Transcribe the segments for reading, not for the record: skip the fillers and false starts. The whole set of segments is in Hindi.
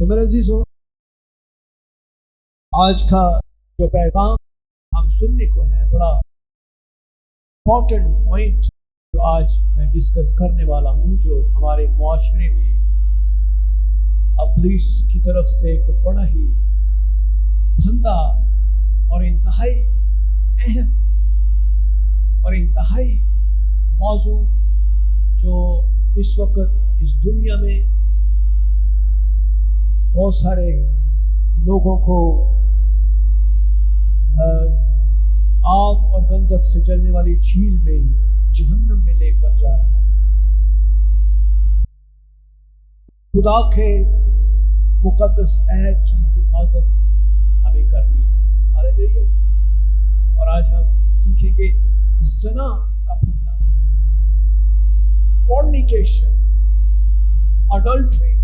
मेरे अजीजों, आज का जो पैगाम हम सुनने को है, बड़ा इंपॉर्टेंट पॉइंट जो आज मैं डिस्कस करने वाला हूं, जो हमारे मुआशरे में इब्लीस की तरफ से एक बड़ा ही फंदा और इंतहाई अहम और इंतहाई मौजू जो इस वक्त इस दुनिया में बहुत सारे लोगों को आग और गंधक से जलने वाली झील में, जहन्नम में लेकर जा रहा है। खुदा के मुकद्दस अहद की हिफाजत हमें करनी है। हालेलुया। और आज हम सीखेंगे ज़ना का फंदा, फॉर्निकेशन, अडल्ट्री।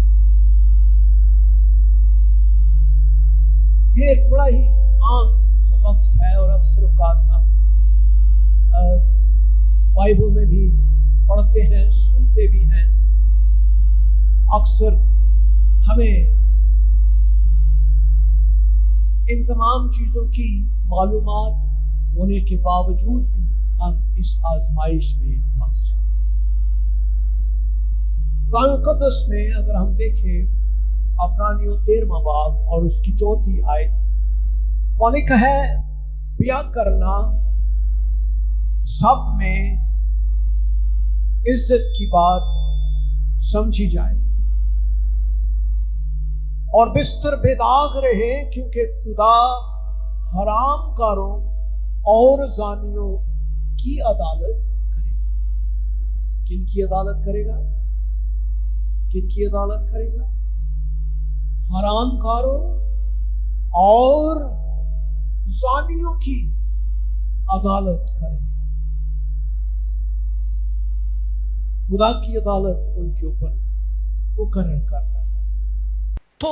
ये एक बड़ा ही आम लफ्ज़ है और अक्सर औक़ात हम बाइबल में भी पढ़ते हैं, सुनते भी हैं। अक्सर हमें इन तमाम चीज़ों की मालूमात होने के बावजूद भी हम इस आजमाइश में फंस जाते हैं। कुरान मुक़द्दस में अगर हम देखें, अब्रानियों 13वां बाब और उसकी 4थी आयत, वहाँ लिखा है, ब्याह करना सब में इज्जत की बात समझी जाए और बिस्तर बेदाग रहे, क्योंकि खुदा हरामकारों और जानियों की अदालत करेगा। किन की अदालत करेगा? किन की अदालत करेगा? हरामकारों और जानियों की अदालत करेगा। खुदा की अदालत उनके ऊपर मुकर्रर करता है। तो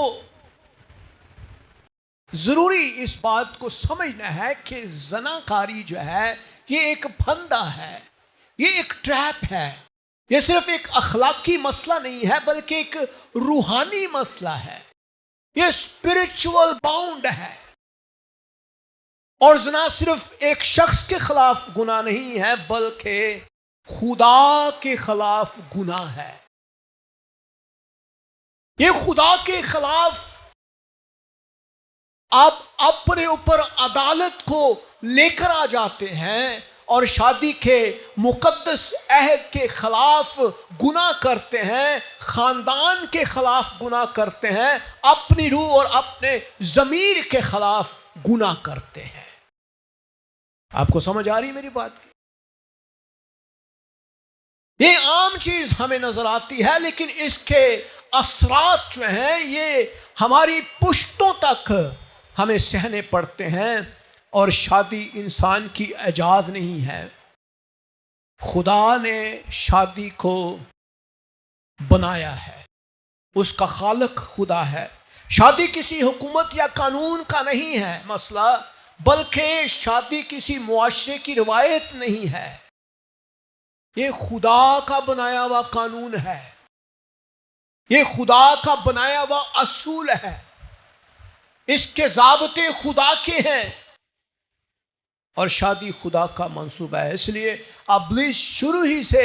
जरूरी इस बात को समझना है कि ज़नाकारी जो है ये एक फंदा है, ये एक ट्रैप है। ये सिर्फ एक अखलाकी मसला नहीं है, बल्कि एक रूहानी मसला है। ये स्पिरिचुअल बाउंड है। और ज़ना सिर्फ एक शख्स के खिलाफ गुनाह नहीं है, बल्कि खुदा के खिलाफ गुनाह है। ये खुदा के खिलाफ आप अपने ऊपर अदालत को लेकर आ जाते हैं और शादी के मुकद्दस अहद के खिलाफ गुनाह करते हैं, खानदान के खिलाफ गुनाह करते हैं, अपनी रूह और अपने ज़मीर के खिलाफ गुनाह करते हैं। आपको समझ आ रही मेरी बात की? ये आम चीज हमें नजर आती है, लेकिन इसके असरात जो हैं ये हमारी पुश्तों तक हमें सहने पड़ते हैं। और शादी इंसान की इजाद नहीं है। खुदा ने शादी को बनाया है, उसका खालिक खुदा है। शादी किसी हुकूमत या कानून का नहीं है मसला, बल्कि शादी किसी मुआशरे की रिवायत नहीं है। ये खुदा का बनाया हुआ कानून है, ये खुदा का बनाया हुआ असूल है, इसके ज़ाबते खुदा के हैं और शादी खुदा का मंसूबा है। इसलिए इब्लीस शुरू ही से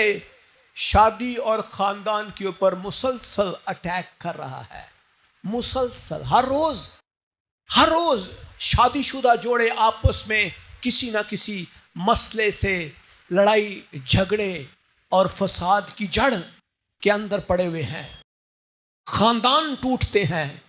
शादी और ख़ानदान के ऊपर मुसलसल अटैक कर रहा है। मुसलसल हर रोज़ शादीशुदा जोड़े आपस में किसी ना किसी मसले से लड़ाई झगड़े और फसाद की जड़ के अंदर पड़े हुए हैं। ख़ानदान टूटते हैं,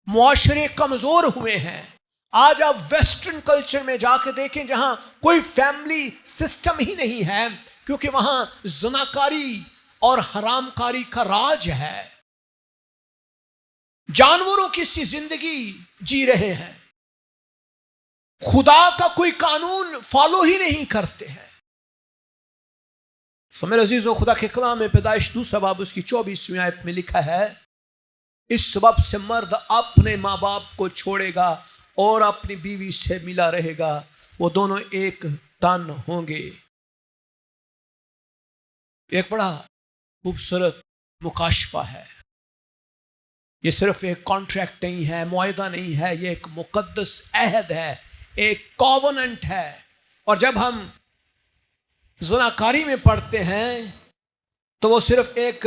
मुआशरे कमज़ोर हुए हैं। आज आप वेस्टर्न कल्चर में जाके देखें, जहां कोई फैमिली सिस्टम ही नहीं है, क्योंकि वहां ज़नाकारी और हरामकारी का राज है। जानवरों की सी जिंदगी जी रहे हैं, खुदा का कोई कानून फॉलो ही नहीं करते हैं। मेरे अजीजों, खुदा के कलाम में पैदाइश 2 बाब उसकी 24वीं आयत में लिखा है, इस सबब से मर्द अपने माँ बाप को छोड़ेगा और अपनी बीवी से मिला रहेगा, वो दोनों एक तन होंगे। एक बड़ा खूबसूरत मुकाशफा है। ये सिर्फ एक कॉन्ट्रैक्ट नहीं है, मुआहदा नहीं है, ये एक मुकद्दस अहद है, एक कॉवेनेंट है। और जब हम ज़नाकारी में पढ़ते हैं तो वो सिर्फ एक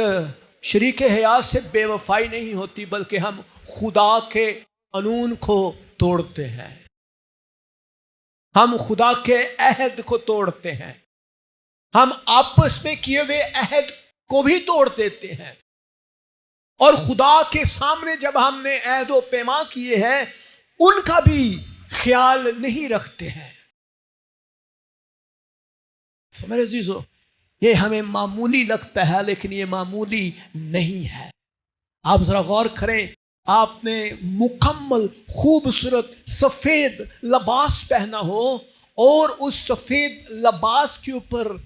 शरीक हयात से बेवफाई नहीं होती, बल्कि हम खुदा के कानून को तोड़ते हैं, हम खुदा के अहद को तोड़ते हैं, हम आपस में किए हुए अहद को भी तोड़ देते हैं। और खुदा के सामने जब हमने अहद व पैमा किए हैं उनका भी ख्याल नहीं रखते हैं। मेरे अजीजों, ये हमें मामूली लगता है, लेकिन ये मामूली नहीं है। आप जरा गौर करें, आपने मुकम्मल खूबसूरत सफेद लिबास पहना हो और उस सफेद लिबास के ऊपर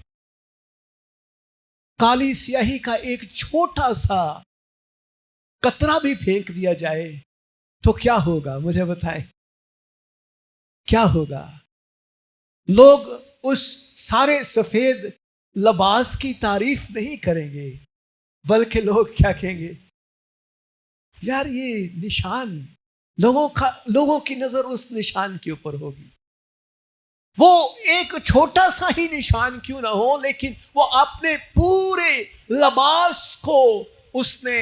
काली स्याही का एक छोटा सा कतरा भी फेंक दिया जाए तो क्या होगा? मुझे बताएं, क्या होगा? लोग उस सारे सफेद लिबास की तारीफ नहीं करेंगे, बल्कि लोग क्या कहेंगे? यार ये निशान, लोगों की नजर उस निशान के ऊपर होगी। वो एक छोटा सा ही निशान क्यों ना हो, लेकिन वो अपने पूरे लिबास को उसने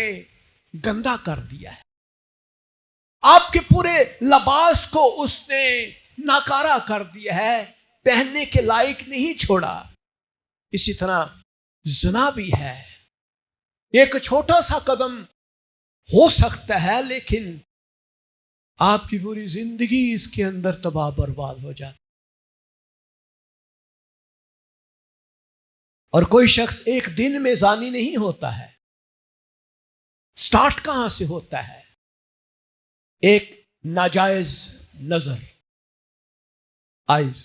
गंदा कर दिया है, आपके पूरे लिबास को उसने नाकारा कर दिया है, पहनने के लायक नहीं छोड़ा। इसी तरह ज़िना भी है, एक छोटा सा कदम हो सकता है, लेकिन आपकी पूरी जिंदगी इसके अंदर तबाह बर्बाद हो जाती। और कोई शख्स एक दिन में जानी नहीं होता है। स्टार्ट कहां से होता है? एक नाजायज नजर, आइज,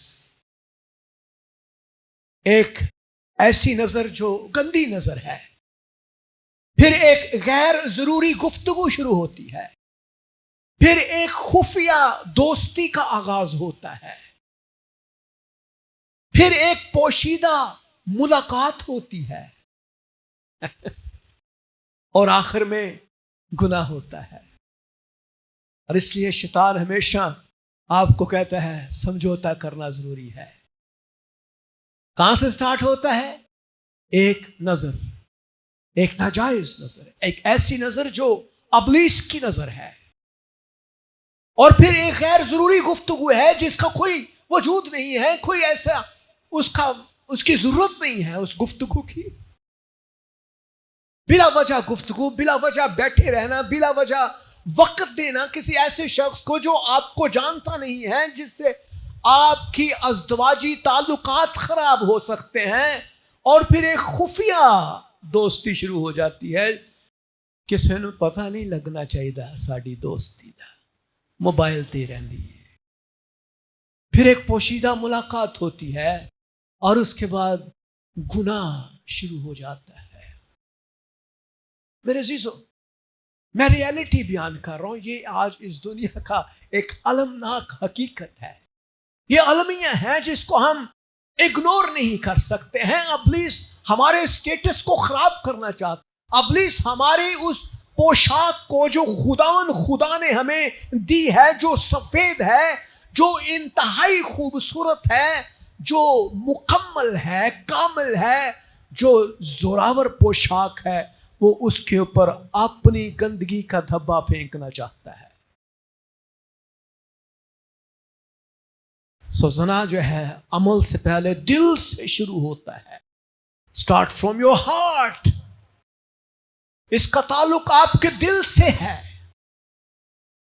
एक ऐसी नजर जो गंदी नजर है। फिर एक गैर जरूरी गुफ्तगू शुरू होती है, फिर एक खुफिया दोस्ती का आगाज होता है, फिर एक पोशीदा मुलाकात होती है और आखिर में गुनाह होता है। और इसलिए शैतान हमेशा आपको कहता है समझौता करना जरूरी है। कहां से स्टार्ट होता है? एक नजर, एक नाजायज नजर, एक ऐसी नजर जो अबलीस की नजर है। और फिर एक गैर जरूरी गुफ्तगू है जिसका कोई वजूद नहीं है, कोई ऐसा उसकी जरूरत नहीं है उस गुफ्तगू की। बिला वजह गुफ्तगू, बिला वजह बैठे रहना, बिला वजह वक्त देना किसी ऐसे शख्स को जो आपको जानता नहीं है, जिससे आपकी अज़दवाजी ताल्लुकात खराब हो सकते हैं। और फिर एक खुफिया दोस्ती शुरू हो जाती है, किसी को पता नहीं लगना चाहिए साड़ी दोस्ती दा, मोबाइल ते रहती है। फिर एक पोशीदा मुलाकात होती है और उसके बाद गुनाह शुरू हो जाता है। मेरे अजीजों, मैं रियलिटी बयान कर रहा हूं, ये आज इस दुनिया का एक अलमनाक हकीकत है। ये अलमिया है जिसको हम इग्नोर नहीं कर सकते हैं। अबलीस हमारे स्टेटस को खराब करना चाहता, अबलीस हमारी उस पोशाक को जो खुदा ने हमें दी है, जो सफेद है, जो इंतहाई खूबसूरत है, जो मुकम्मल है, कामिल है, जो जोरावर पोशाक है, वो उसके ऊपर अपनी गंदगी का धब्बा फेंकना चाहता है। ज़ना जो है अमल से पहले दिल से शुरू होता है। Start from your heart. इसका ताल्लुक आपके दिल से है।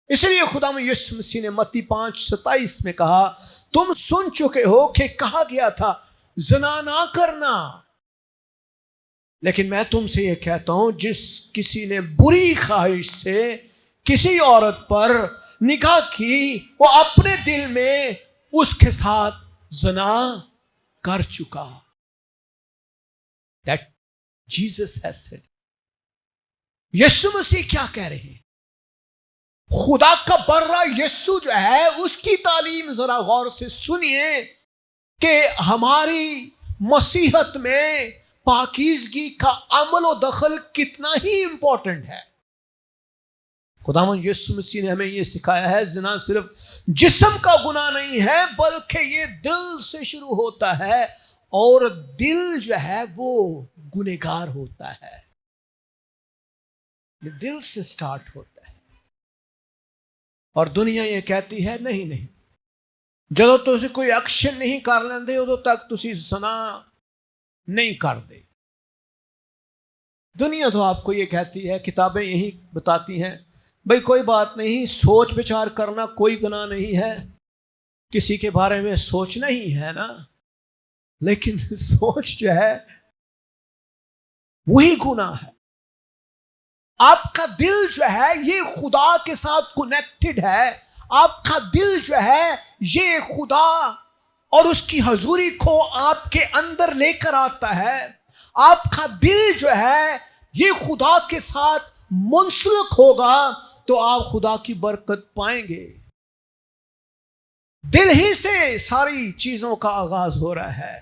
इसलिए खुदा यीशु मसीह ने मत्ती 5:27 में कहा, तुम सुन चुके हो कि कहा गया था ज़ना ना करना, लेकिन मैं तुमसे यह कहता हूं, जिस किसी ने बुरी ख्वाहिश से किसी औरत पर निगाह की, वो अपने दिल में उसके साथ ज़ना कर चुका। That Jesus has said. यीशु मसीह क्या कह रहे हैं? खुदा का बर्रा यीशु जो है, उसकी तालीम जरा गौर से सुनिए कि हमारी मसीहत में पाकीज़गी का अमल और दखल कितना ही इंपॉर्टेंट है। खुदावंद यीशु मसीह ने हमें ये सिखाया है, ज़िना सिर्फ जिस्म का गुनाह नहीं है बल्कि ये दिल से शुरू होता है और दिल जो है वो गुनहगार होता है। ये दिल से स्टार्ट होता है और दुनिया ये कहती है नहीं नहीं, ਜਦੋਂ ਤੁਸੀਂ कोई एक्शन नहीं कर लेंदे उदों तक ਤੁਸੀਂ ज़िना नहीं कर दे। दुनिया तो आपको ये कहती है, किताबें यही बताती हैं, भाई कोई बात नहीं, सोच विचार करना कोई गुनाह नहीं है, किसी के बारे में सोचना ही है ना। लेकिन सोच जो है वही गुनाह है। आपका दिल जो है ये खुदा के साथ कनेक्टेड है, आपका दिल जो है ये खुदा और उसकी हजूरी को आपके अंदर लेकर आता है। आपका दिल जो है ये खुदा के साथ मुंसलिक होगा तो आप खुदा की बरकत पाएंगे। दिल ही से सारी चीजों का आगाज हो रहा है।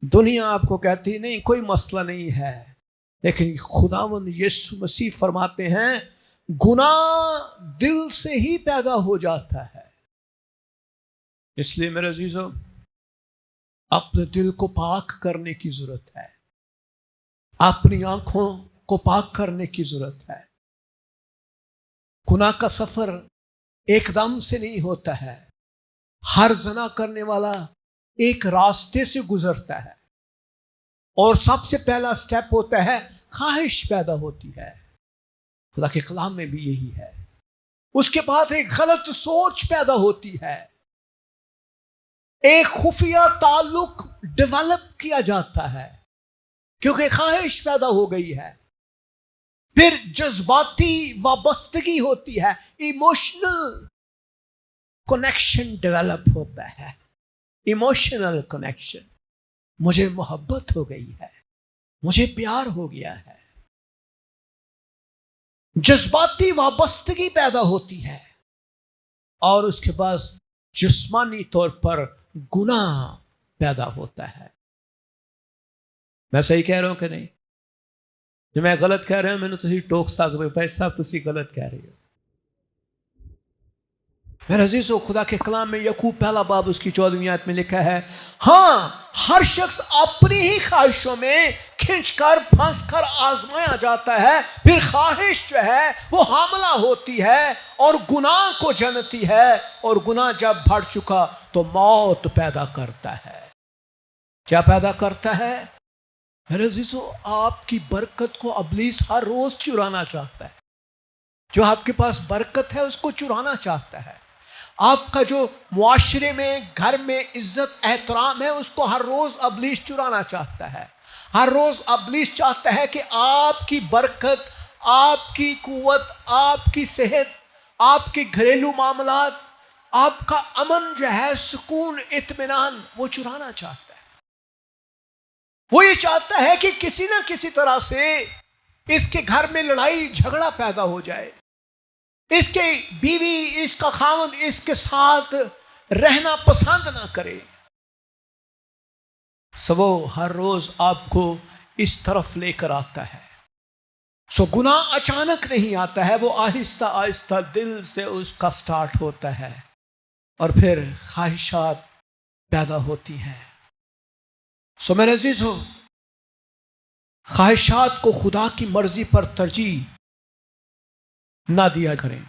दुनिया आपको कहती नहीं कोई मसला नहीं है, लेकिन खुदावंद यीशु मसीह फरमाते हैं गुनाह दिल से ही पैदा हो जाता है। इसलिए मेरे अजीजों, अपने दिल को पाक करने की जरूरत है, अपनी आंखों को पाक करने की जरूरत है। गुनाह का सफर एकदम से नहीं होता है। हर ज़ना करने वाला एक रास्ते से गुजरता है और सबसे पहला स्टेप होता है ख्वाहिश पैदा होती है। खुदा के कलाम में भी यही है। उसके बाद एक गलत सोच पैदा होती है, एक खुफिया ताल्लुक डेवलप किया जाता है क्योंकि ख्वाहिश पैदा हो गई है। फिर जज्बाती वाबस्तगी होती है, इमोशनल कनेक्शन डेवलप होता है। इमोशनल कनेक्शन, मुझे मोहब्बत हो गई है, मुझे प्यार हो गया है। जज्बाती वाबस्तगी पैदा होती है और उसके बाद जिस्मानी तौर पर गुनाह पैदा होता है। मैं सही कह रहा हूं कि नहीं? जो मैं गलत कह रहा हूं मैंने तुसी टोक सकते भाई साहब तुसी गलत कह रहे हो। मेरे अजीजों, खुदा के कलाम में यकूब पहला बाब उसकी 14वीं आयत में लिखा है, हाँ हर शख्स अपनी ही ख्वाहिशों में खींचकर फंसकर आजमाया जाता है, फिर ख्वाहिश जो है वो हामला होती है और गुनाह को जनती है और गुनाह जब बढ़ चुका तो मौत पैदा करता है। क्या पैदा करता है? मेरे अजीजों, आपकी बरकत को इब्लीस हर रोज चुराना चाहता है। जो आपके पास बरकत है उसको चुराना चाहता है। आपका जो मुआशरे में घर में इज्जत एहतराम है उसको हर रोज इब्लीस चुराना चाहता है। हर रोज इब्लीस चाहता है कि आपकी बरकत, आपकी कुव्वत, आपकी सेहत, आपके घरेलू मामलात, आपका अमन जो है, सुकून, इत्मीनान, वो चुराना चाहता है। वो ये चाहता है कि किसी ना किसी तरह से इसके घर में लड़ाई झगड़ा पैदा हो जाए, इसके बीवी, इसका खामद इसके साथ रहना पसंद ना करे। वो हर रोज आपको इस तरफ लेकर आता है। सो गुनाह अचानक नहीं आता है, वो आहिस्ता आहिस्ता दिल से उसका स्टार्ट होता है और फिर ख्वाहिशात पैदा होती हैं। सो मेरे अजीज हो, ख्वाहिशात को खुदा की मर्जी पर तरजीह ना दिया करें।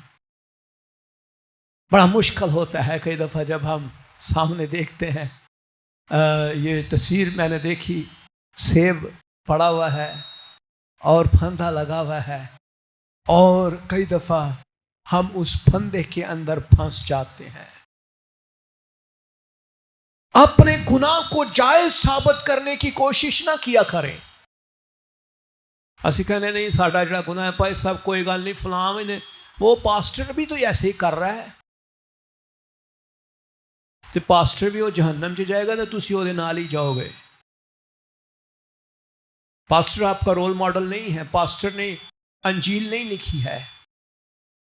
बड़ा मुश्किल होता है कई दफ़ा जब हम सामने देखते हैं। ये तस्वीर मैंने देखी, सेब पड़ा हुआ है और फंदा लगा हुआ है और कई दफ़ा हम उस फंदे के अंदर फंस जाते हैं। अपने गुनाह को जायज साबित करने की कोशिश ना किया करें। ਅਸੀਂ कहने नहीं साडा जिहड़ा गुनाह है भाई साहब कोई गल नहीं, फलां ने वो पास्टर भी तो ऐसे ही कर रहा है, तो पास्टर भी वो जहन्नम च जाएगा तो तुसी ਉਹਦੇ ਨਾਲ ही जाओगे। पास्टर आपका रोल मॉडल नहीं है। पास्टर ने अंजील नहीं लिखी है,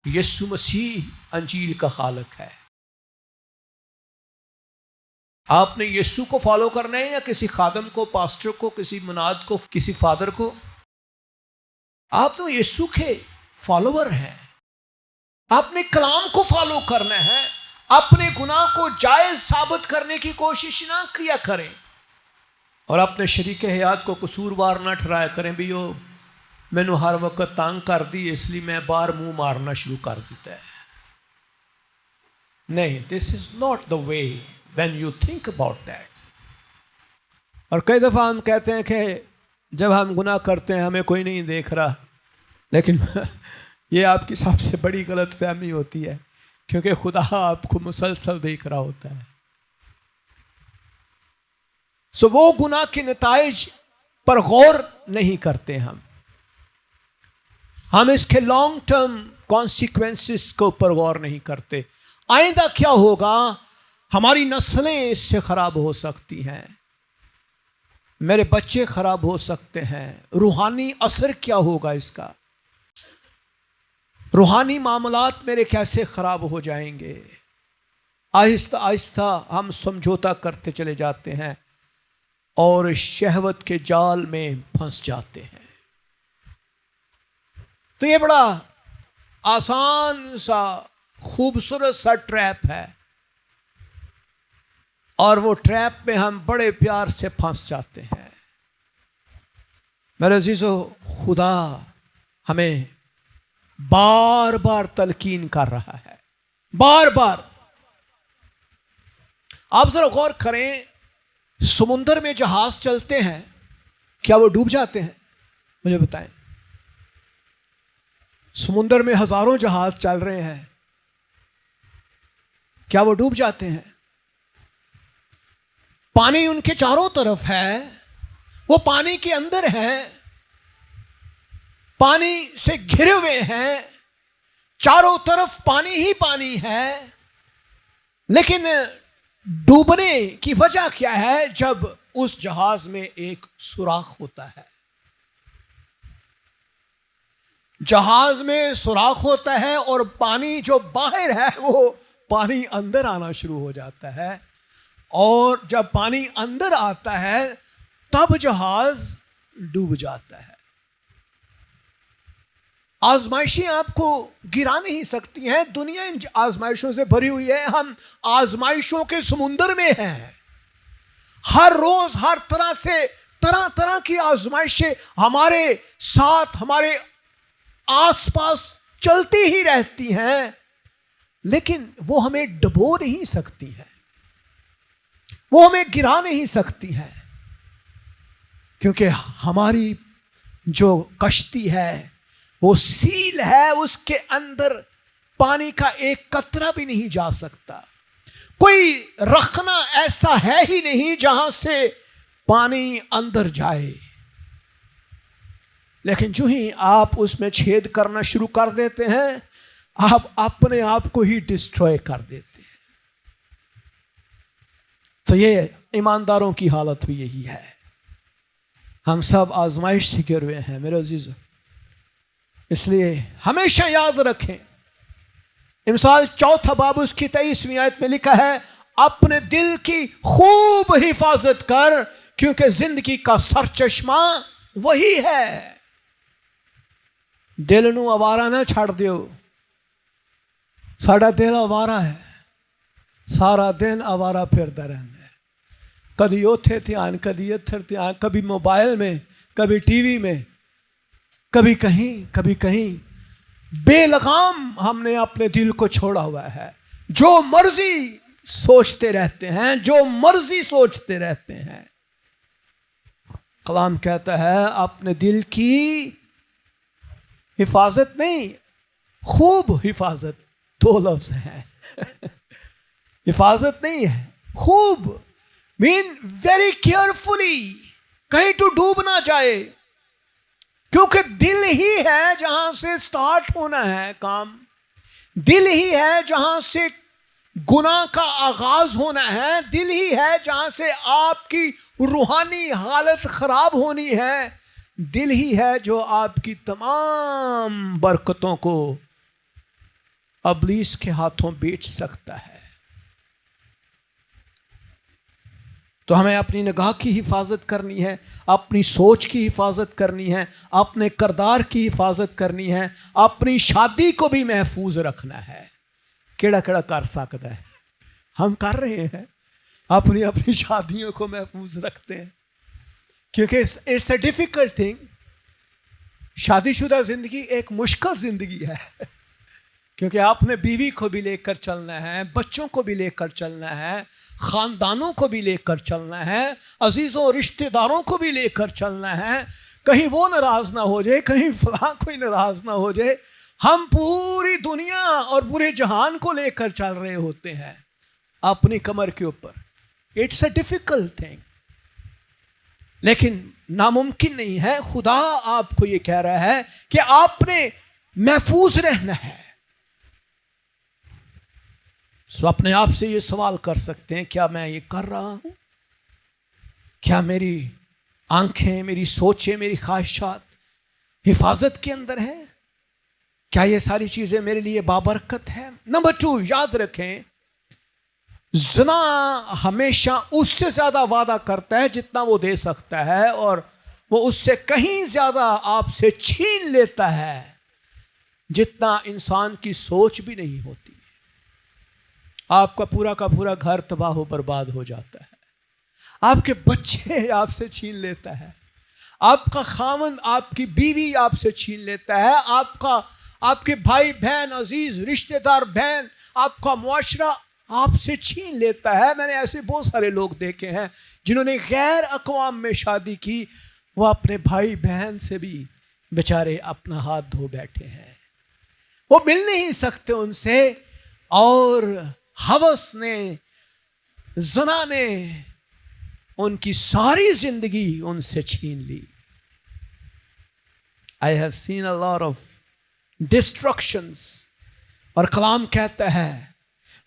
यीशु मसीह अंजील का खालिक है। आपने यीशु को फॉलो करना है या किसी खादम को, पास्टर को, किसी मुनाद को, किसी फादर को? आप तो यीशु के फॉलोवर हैं। अपने कलाम को फॉलो करना है, अपने गुनाह को जायज साबित करने की कोशिश ना किया करें और अपने शरीक हयात को कसूरवार ना ठहराया करें भी यो मैनू हर वक्त तंग कर दी इसलिए मैं बाहर मुंह मारना शुरू कर दिता है। नहीं, this is not the way when you think about that. और कई दफ़ा हम कहते हैं कि जब हम गुनाह करते हैं हमें कोई नहीं देख रहा, लेकिन ये आपकी सबसे बड़ी गलत फहमी होती है, क्योंकि खुदा आपको मुसलसल देख रहा होता है। सो वो गुनाह के नताइज पर गौर नहीं करते हम इसके लॉन्ग टर्म कॉन्सिक्वेंसेस के ऊपर गौर नहीं करते। आइंदा क्या होगा, हमारी नस्लें इससे खराब हो सकती हैं, मेरे बच्चे खराब हो सकते हैं, रूहानी असर क्या होगा इसका, रूहानी मामलात मेरे कैसे खराब हो जाएंगे। आहिस्ता आहिस्ता हम समझौता करते चले जाते हैं और शहवत के जाल में फंस जाते हैं। तो ये बड़ा आसान सा खूबसूरत सा ट्रैप है और वो ट्रैप में हम बड़े प्यार से फंस जाते हैं। मेरे अजीजों, खुदा हमें बार बार तलकीन कर रहा है, बार बार। आप जरा गौर करें, समुंदर में जहाज चलते हैं, क्या वो डूब जाते हैं? मुझे बताएं। समुंदर में हजारों जहाज चल रहे हैं, क्या वो डूब जाते हैं? पानी उनके चारों तरफ है, वो पानी के अंदर हैं, पानी से घिरे हुए हैं, चारों तरफ पानी ही पानी है, लेकिन डूबने की वजह क्या है? जब उस जहाज में एक सुराख होता है, जहाज में सुराख होता है और पानी जो बाहर है वो पानी अंदर आना शुरू हो जाता है, और जब पानी अंदर आता है तब जहाज डूब जाता है। आजमाइशें आपको गिरा नहीं सकती हैं, दुनिया इन आजमाइशों से भरी हुई है। हम आजमाइशों के समुंदर में हैं। हर रोज हर तरह से तरह तरह की आजमाइशें हमारे साथ, हमारे आसपास चलती ही रहती हैं, लेकिन वो हमें डुबो नहीं सकती है, वो हमें गिरा नहीं सकती है, क्योंकि हमारी जो कश्ती है वो सील है, उसके अंदर पानी का एक कतरा भी नहीं जा सकता। कोई रखना ऐसा है ही नहीं जहां से पानी अंदर जाए। लेकिन जो ही आप उसमें छेद करना शुरू कर देते हैं, आप अपने आप को ही डिस्ट्रॉय कर देते हैं। तो ये ईमानदारों की हालत भी यही है। हम सब आजमाइश से घिरे हुए हैं मेरे अजीजों, इसलिए हमेशा याद रखें। इमसाल 4 बाब उसकी 23वीं आयत में लिखा है, अपने दिल की खूब हिफाजत कर, क्योंकि जिंदगी का सरचश्मा वही है। दिल नू आवारा ना छड़ दियो। साडा दिल आवारा है, सारा दिन आवारा फिरदा रहंदा है। कभी उथे ध्यान, कभी इधर ध्यान, कभी मोबाइल में, कभी टीवी में, कभी कहीं बेलगाम हमने अपने दिल को छोड़ा हुआ है। जो मर्जी सोचते रहते हैं, जो मर्जी सोचते रहते हैं। कलाम कहता है अपने दिल की हिफाजत नहीं, खूब हिफाजत, 2 लफ्ज हैं। हिफाजत नहीं है, खूब मीन वेरी केयरफुली, कहीं तो डूब ना जाए, क्योंकि दिल ही है जहां से स्टार्ट होना है काम। दिल ही है जहां से गुनाह का आगाज होना है। दिल ही है जहां से आपकी रूहानी हालत खराब होनी है। दिल ही है जो आपकी तमाम बरकतों को अबलीस के हाथों बेच सकता है। तो हमें अपनी निगाह की हिफाजत करनी है, अपनी सोच की हिफाजत करनी है, अपने किरदार की हिफाजत करनी है, अपनी शादी को भी महफूज रखना है। केड़ा केड़ा कर सकता है, हम कर रहे हैं, अपनी अपनी शादियों को महफूज रखते हैं, क्योंकि इट्स अ डिफिकल्ट थिंग। शादीशुदा जिंदगी एक मुश्किल जिंदगी है, क्योंकि आपने बीवी को भी लेकर चलना है, बच्चों को भी लेकर चलना है, खानदानों को भी लेकर चलना है, अजीजों रिश्तेदारों को भी लेकर चलना है। कहीं वो नाराज ना हो जाए, कहीं फलां कोई नाराज ना हो जाए। हम पूरी दुनिया और पूरे जहान को लेकर चल रहे होते हैं अपनी कमर के ऊपर। इट्स अ डिफिकल्ट थिंग, लेकिन नामुमकिन नहीं है। खुदा आपको ये कह रहा है कि आपने महफूज रहना है। सो अपने आप से ये सवाल कर सकते हैं, क्या मैं ये कर रहा हूं? क्या मेरी आंखें, मेरी सोचें, मेरी ख्वाहिशात हिफाजत के अंदर है? क्या ये सारी चीजें मेरे लिए बाबरकत है? नंबर 2, याद रखें, ज़िना हमेशा उससे ज्यादा वादा करता है जितना वो दे सकता है, और वो उससे कहीं ज्यादा आपसे छीन लेता है जितना इंसान की सोच भी नहीं होती। आपका पूरा का पूरा घर तबाह हो बर्बाद हो जाता है, आपके बच्चे आपसे छीन लेता है, आपका खामन, आपकी बीवी आपसे छीन लेता है, आपके भाई बहन, अजीज रिश्तेदार बहन, आपका मुआशरा आपसे छीन लेता है। मैंने ऐसे बहुत सारे लोग देखे हैं जिन्होंने गैर अक़वाम में शादी की, वो अपने भाई बहन से भी बेचारे अपना हाथ धो बैठे हैं, वो मिल नहीं सकते उनसे, और हवस ने, ज़िना ने उनकी सारी जिंदगी उनसे छीन ली। I have seen a lot of destructions. और कलाम कहता है,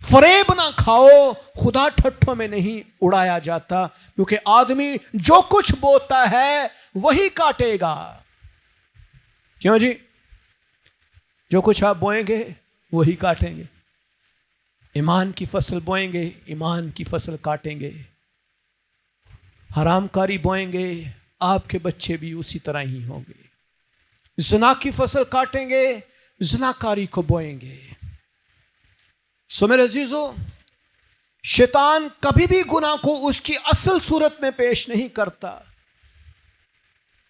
फरेब ना खाओ, खुदा ठट्ठों में नहीं उड़ाया जाता, क्योंकि आदमी जो कुछ बोता है वही काटेगा। क्यों जी? जो कुछ आप बोएंगे वही काटेंगे। ईमान की फसल बोएंगे, ईमान की फसल काटेंगे। हरामकारी बोएंगे, आपके बच्चे भी उसी तरह ही होंगे। ज़िना की फसल काटेंगे, ज़िनाकारी को बोएंगे। सो मेरे अजीजों, शैतान कभी भी गुनाह को उसकी असल सूरत में पेश नहीं करता।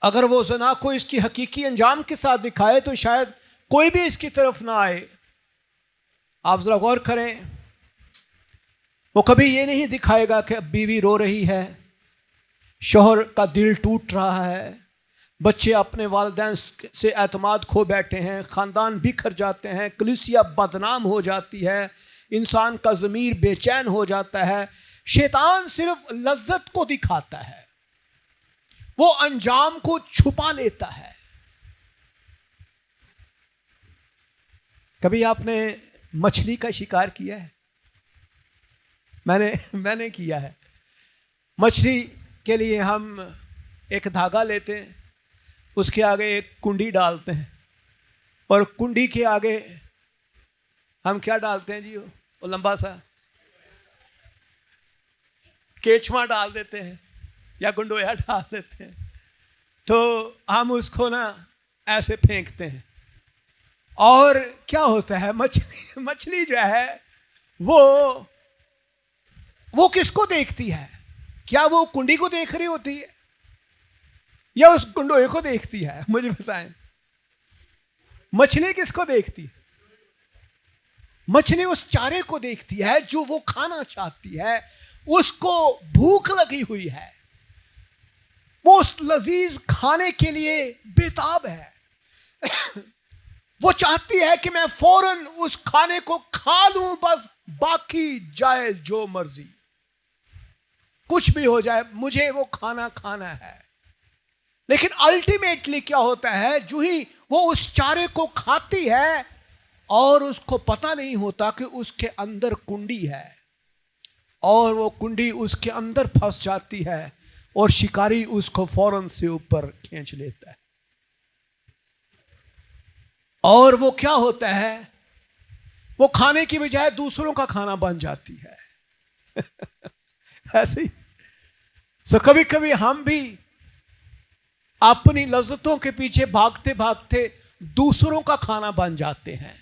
अगर वो ज़िना को इसकी हकीकी अंजाम के साथ दिखाए तो शायद कोई भी इसकी तरफ ना आए। आप जरा गौर करें, वो कभी ये नहीं दिखाएगा कि अब बीवी रो रही है, शौहर का दिल टूट रहा है, बच्चे अपने वालिदैन से एतमाद खो बैठे हैं, ख़ानदान बिखर जाते हैं, कलीसिया बदनाम हो जाती है, इंसान का ज़मीर बेचैन हो जाता है। शैतान सिर्फ लज्जत को दिखाता है, वो अंजाम को छुपा लेता है। कभी आपने मछली का शिकार किया है? मैंने किया है। मछली के लिए हम एक धागा लेते हैं, उसके आगे एक कुंडी डालते हैं, और कुंडी के आगे हम क्या डालते हैं जी? वो लंबा सा केचुआ डाल देते हैं या गुंडोया डाल देते हैं। तो हम उसको ना ऐसे फेंकते हैं, और क्या होता है, मछली जो है वो किसको देखती है? क्या वो कुंडी को देख रही होती है या उस गुंडोए को देखती है? मुझे बताएं, मछली किसको देखती है? मछली उस चारे को देखती है जो वो खाना चाहती है, उसको भूख लगी हुई है, वो उस लजीज खाने के लिए बेताब है। वो चाहती है कि मैं फौरन उस खाने को खा लूं, बस बाकी जाए जो मर्जी, कुछ भी हो जाए, मुझे वो खाना खाना है। लेकिन अल्टीमेटली क्या होता है, जो ही वो उस चारे को खाती है और उसको पता नहीं होता कि उसके अंदर कुंडी है, और वो कुंडी उसके अंदर फंस जाती है और शिकारी उसको फौरन से ऊपर खींच लेता है। और वो क्या होता है, वो खाने की बजाय दूसरों का खाना बन जाती है। ऐसे ही सो कभी कभी हम भी अपनी लज्जतों के पीछे भागते भागते दूसरों का खाना बन जाते हैं,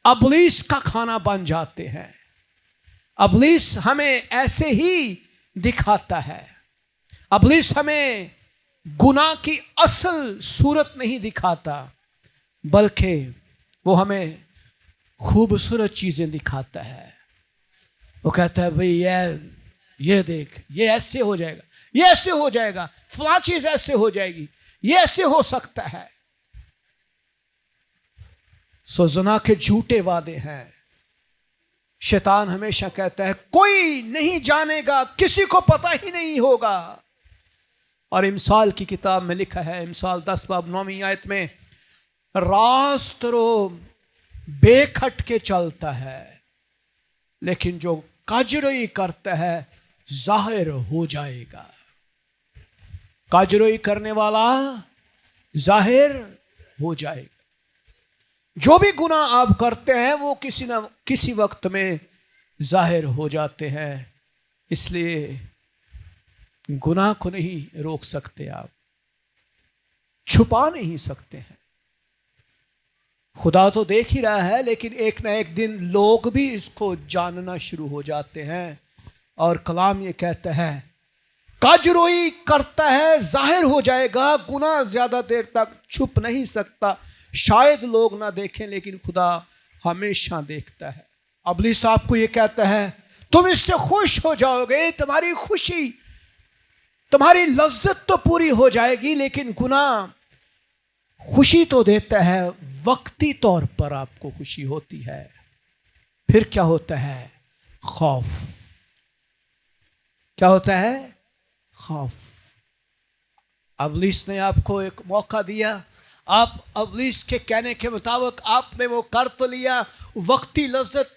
अबलीस का खाना बन जाते हैं। अबलीस हमें ऐसे ही दिखाता है। अबलीस हमें गुनाह की असल सूरत नहीं दिखाता, बल्कि वो हमें खूबसूरत चीजें दिखाता है। वो कहता है भाई ये देख, ये ऐसे हो जाएगा, ये ऐसे हो जाएगा, फलां चीज ऐसे हो जाएगी, ये ऐसे हो सकता है। सो ज़िना के झूठे वादे हैं। शैतान हमेशा कहता है कोई नहीं जानेगा, किसी को पता ही नहीं होगा। और इमसाल की किताब में लिखा है, इमसाल 10 बाब 9वीं आयत में, रास्तरो बेखटके चलता है, लेकिन जो काजरोई करता है जाहिर हो जाएगा। काजरोई करने वाला जाहिर हो जाएगा। जो भी गुनाह आप करते हैं वो किसी न किसी वक्त में जाहिर हो जाते हैं। इसलिए गुनाह को नहीं रोक सकते, आप छुपा नहीं सकते हैं। खुदा तो देख ही रहा है, लेकिन एक ना एक दिन लोग भी इसको जानना शुरू हो जाते हैं। और कलाम ये कहता है काजरोई करता है जाहिर हो जाएगा। गुनाह ज्यादा देर तक छुप नहीं सकता। शायद लोग ना देखें, लेकिन खुदा हमेशा देखता है। अबलीस आपको ये कहता है तुम इससे खुश हो जाओगे, तुम्हारी खुशी, तुम्हारी लज्जत तो पूरी हो जाएगी, लेकिन गुनाह खुशी तो देता है, वक्ती तौर पर आपको खुशी होती है। फिर क्या होता है? खौफ। क्या होता है? खौफ। अबलीस ने आपको एक मौका दिया, आप अबलीस के कहने के मुताबिक आपने वो कर तो लिया, वक्ती लज्जत,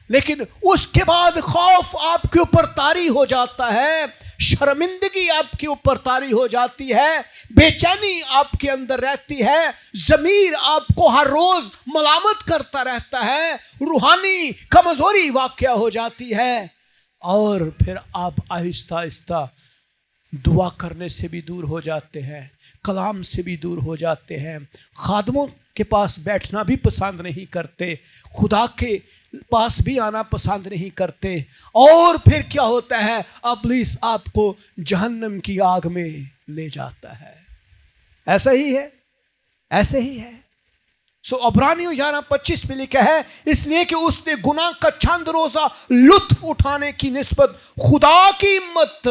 लेकिन उसके बाद खौफ आपके ऊपर तारी हो जाता है, शर्मिंदगी आपके ऊपर तारी हो जाती है, बेचैनी आपके अंदर रहती है, ज़मीर आपको हर रोज मलामत करता रहता है, रूहानी कमजोरी वाक़या हो जाती है। और फिर आप आहिस्ता आहिस्ता दुआ करने से भी दूर हो जाते हैं, कलाम से भी दूर हो जाते हैं, खादमों के पास बैठना भी पसंद नहीं करते, खुदा के पास भी आना पसंद नहीं करते। और फिर क्या होता है? अबलीस आपको जहन्नम की आग में ले जाता है। ऐसा ही है, ऐसे ही है। सो अब्रानियों 11:25 में लिखा है, इसलिए कि उसने गुनाह का चंद रोजा लुत्फ उठाने की निस्बत खुदा की हिम्मत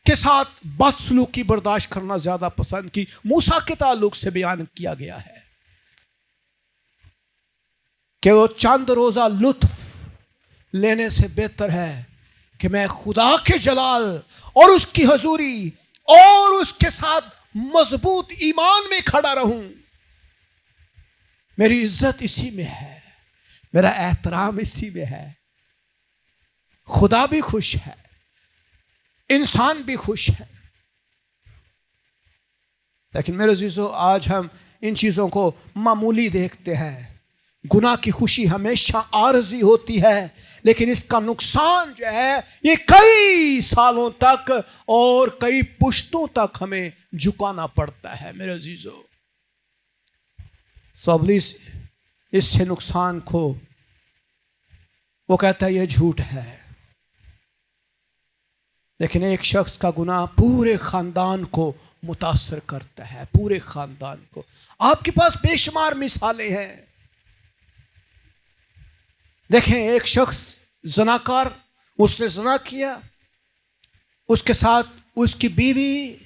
के साथ बदसलूकी बर्दाश्त करना ज्यादा पसंद की। मूसा के ताल्लुक से बयान किया गया है कि वो चंद रोजा लुत्फ लेने से बेहतर है कि मैं खुदा के जलाल और उसकी हजूरी और उसके साथ मजबूत ईमान में खड़ा रहूं। मेरी इज्जत इसी में है, मेरा एहतराम इसी में है। खुदा भी खुश है, इंसान भी खुश है। लेकिन मेरे अजीजों, आज हम इन चीजों को मामूली देखते हैं। गुनाह की खुशी हमेशा आरजी होती है, लेकिन इसका नुकसान जो है ये कई सालों तक और कई पुश्तों तक हमें झुकाना पड़ता है। मेरे अजीजों, इब्लीस इससे नुकसान को वो कहता है ये झूठ है, लेकिन एक शख्स का गुनाह पूरे खानदान को मुतासर करता है, पूरे खानदान को। आपके पास बेशुमार मिसालें हैं। देखें, एक शख्स ज़नाकार, उसने ज़ना किया, उसके साथ उसकी बीवी